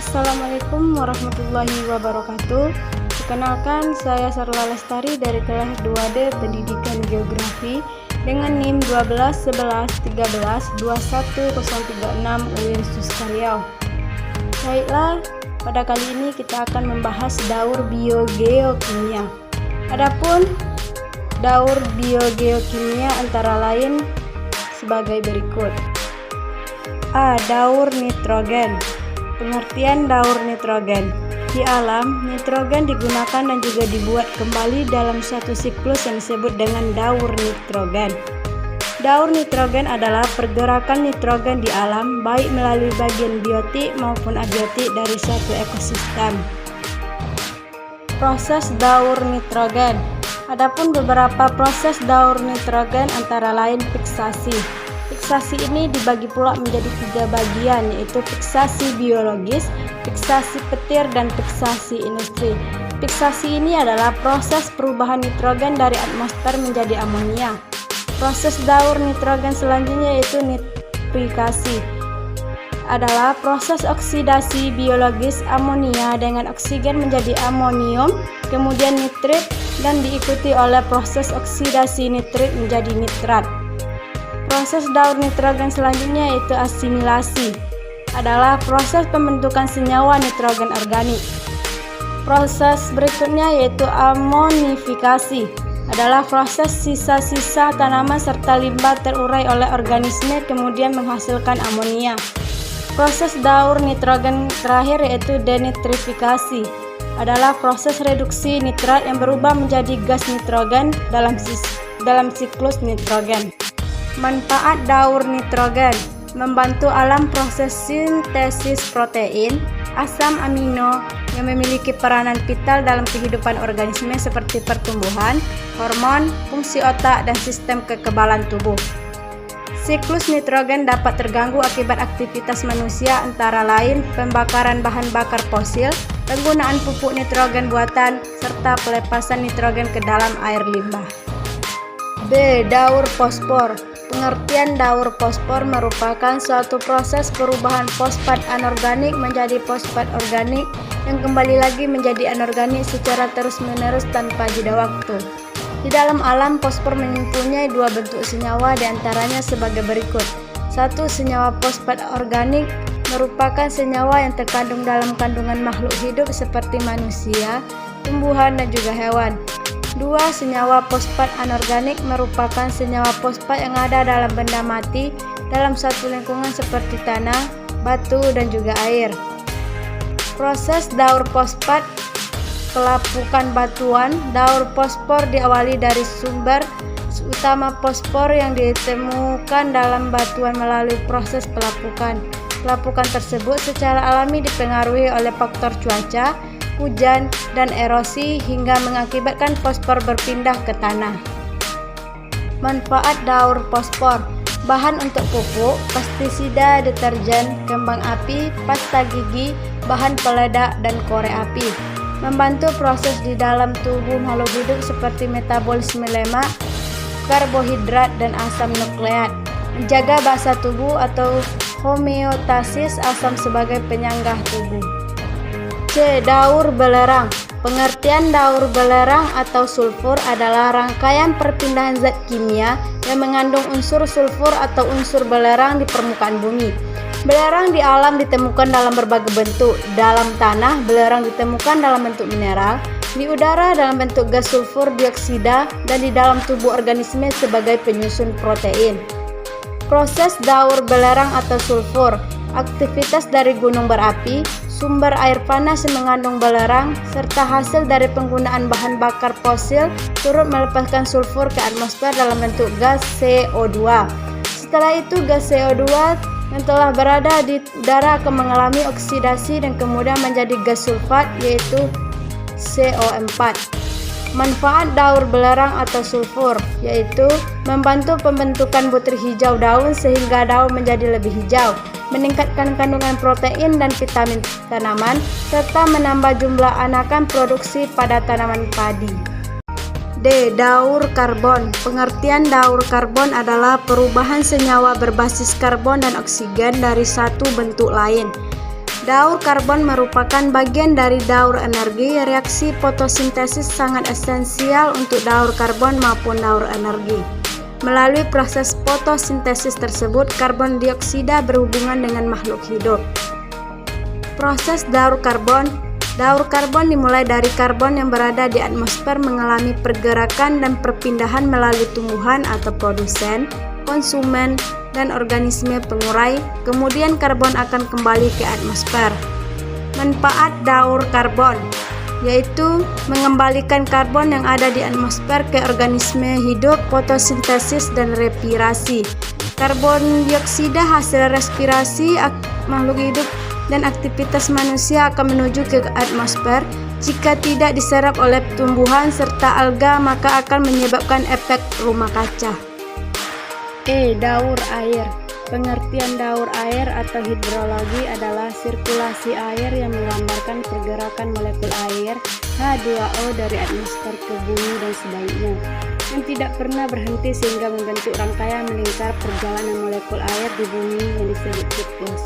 Assalamualaikum warahmatullahi wabarakatuh. Perkenalkan, saya Sarla Lestari dari kelas 2D Pendidikan Geografi dengan NIM 1211132136 UIN Suskariau. Baiklah, pada kali ini kita akan membahas daur biogeokimia. Adapun daur biogeokimia antara lain sebagai berikut. A. Daur nitrogen. Pengertian daur nitrogen. Di alam, nitrogen digunakan dan juga dibuat kembali dalam suatu siklus yang disebut dengan daur nitrogen. Daur nitrogen adalah pergerakan nitrogen di alam, baik melalui bagian biotik maupun abiotik dari suatu ekosistem. Proses daur nitrogen. Adapun beberapa proses daur nitrogen antara lain fiksasi. Fiksasi ini dibagi pula menjadi 3 bagian, yaitu fiksasi biologis, fiksasi petir, dan fiksasi industri. Fiksasi ini adalah proses perubahan nitrogen dari atmosfer menjadi amonia. Proses daur nitrogen selanjutnya yaitu nitrifikasi. Adalah proses oksidasi biologis amonia dengan oksigen menjadi amonium, kemudian nitrit, dan diikuti oleh proses oksidasi nitrit menjadi nitrat. Proses daur nitrogen selanjutnya yaitu asimilasi. Adalah proses pembentukan senyawa nitrogen organik. Proses berikutnya yaitu amonifikasi. Adalah proses sisa-sisa tanaman serta limbah terurai oleh organisme kemudian menghasilkan amonia. Proses daur nitrogen terakhir yaitu denitrifikasi. Adalah proses reduksi nitrat yang berubah menjadi gas nitrogen dalam siklus nitrogen. Manfaat daur nitrogen: membantu alam proses sintesis protein, asam amino yang memiliki peranan vital dalam kehidupan organisme seperti pertumbuhan, hormon, fungsi otak, dan sistem kekebalan tubuh. Siklus nitrogen dapat terganggu akibat aktivitas manusia antara lain pembakaran bahan bakar fosil, penggunaan pupuk nitrogen buatan, serta pelepasan nitrogen ke dalam air limbah. B. Daur fosfor. Pengertian daur fosfor merupakan suatu proses perubahan fosfat anorganik menjadi fosfat organik yang kembali lagi menjadi anorganik secara terus-menerus tanpa jeda waktu. Di dalam alam, fosfor mempunyai 2 bentuk senyawa, diantaranya sebagai berikut. 1. Senyawa fosfat organik merupakan senyawa yang terkandung dalam kandungan makhluk hidup seperti manusia, tumbuhan, dan juga hewan. 2. Senyawa fosfat anorganik merupakan senyawa fosfat yang ada dalam benda mati dalam satu lingkungan seperti tanah, batu, dan juga air. Proses daur fosfat pelapukan batuan. Daur fosfor diawali dari sumber utama fosfor yang ditemukan dalam batuan melalui proses pelapukan. Pelapukan tersebut secara alami dipengaruhi oleh faktor cuaca, hujan, dan erosi hingga mengakibatkan fosfor berpindah ke tanah. Manfaat daur fosfor: bahan untuk pupuk, pestisida, deterjen, kembang api, pasta gigi, bahan peledak, dan korek api. Membantu proses di dalam tubuh makhluk hidup seperti metabolisme lemak, karbohidrat, dan asam nukleat. Menjaga basa tubuh atau homeostasis asam sebagai penyanggah tubuh. C. Daur belerang. Pengertian daur belerang atau sulfur adalah rangkaian perpindahan zat kimia yang mengandung unsur sulfur atau unsur belerang di permukaan bumi. Belerang di alam ditemukan dalam berbagai bentuk. Dalam tanah, belerang ditemukan dalam bentuk mineral, di udara dalam bentuk gas sulfur dioksida, dan di dalam tubuh organisme sebagai penyusun protein. Proses daur belerang atau sulfur: aktivitas dari gunung berapi, sumber air panas yang mengandung belerang, serta hasil dari penggunaan bahan bakar fosil turut melepaskan sulfur ke atmosfer dalam bentuk gas CO2. Setelah itu, gas CO2 yang telah berada di udara akan mengalami oksidasi dan kemudian menjadi gas sulfat, yaitu CO4. Manfaat daur belerang atau sulfur yaitu membantu pembentukan butir hijau daun sehingga daun menjadi lebih hijau, meningkatkan kandungan protein dan vitamin tanaman, serta menambah jumlah anakan produksi pada tanaman padi. D. Daur karbon. Pengertian daur karbon adalah perubahan senyawa berbasis karbon dan oksigen dari satu bentuk lain. Daur karbon merupakan bagian dari daur energi. Reaksi fotosintesis sangat esensial untuk daur karbon maupun daur energi. Melalui proses fotosintesis tersebut, karbon dioksida berhubungan dengan makhluk hidup. Proses daur karbon. Daur karbon dimulai dari karbon yang berada di atmosfer mengalami pergerakan dan perpindahan melalui tumbuhan atau produsen, konsumen, dan organisme pengurai. Kemudian karbon akan kembali ke atmosfer. Manfaat daur karbon yaitu mengembalikan karbon yang ada di atmosfer ke organisme hidup, fotosintesis, dan respirasi. Karbon dioksida hasil respirasi makhluk hidup dan aktivitas manusia akan menuju ke atmosfer. Jika tidak diserap oleh tumbuhan serta alga, maka akan menyebabkan efek rumah kaca. Daur air. Pengertian daur air atau hidrologi adalah sirkulasi air yang menggambarkan pergerakan molekul air H2O dari atmosfer ke bumi dan sebaliknya, yang tidak pernah berhenti sehingga membentuk rangkaian melingkar perjalanan molekul air di bumi yang disebut siklus.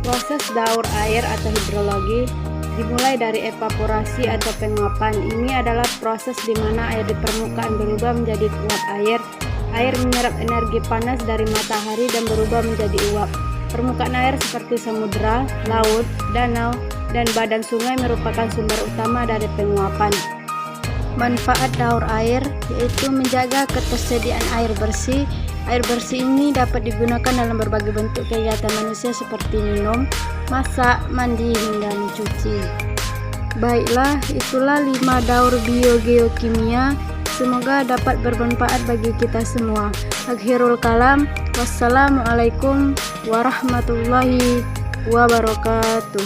Proses daur air atau hidrologi dimulai dari evaporasi atau penguapan. Ini adalah proses di mana air di permukaan berubah menjadi uap air. Air menyerap energi panas dari matahari dan berubah menjadi uap. Permukaan air seperti samudera, laut, danau, dan badan sungai merupakan sumber utama dari penguapan. Manfaat daur air yaitu menjaga ketersediaan air bersih. Air bersih ini dapat digunakan dalam berbagai bentuk kegiatan manusia seperti minum, masak, mandi, hingga mencuci. Baiklah, itulah 5 daur biogeokimia. Semoga dapat bermanfaat bagi kita semua. Akhirul kalam. Wassalamualaikum warahmatullahi wabarakatuh.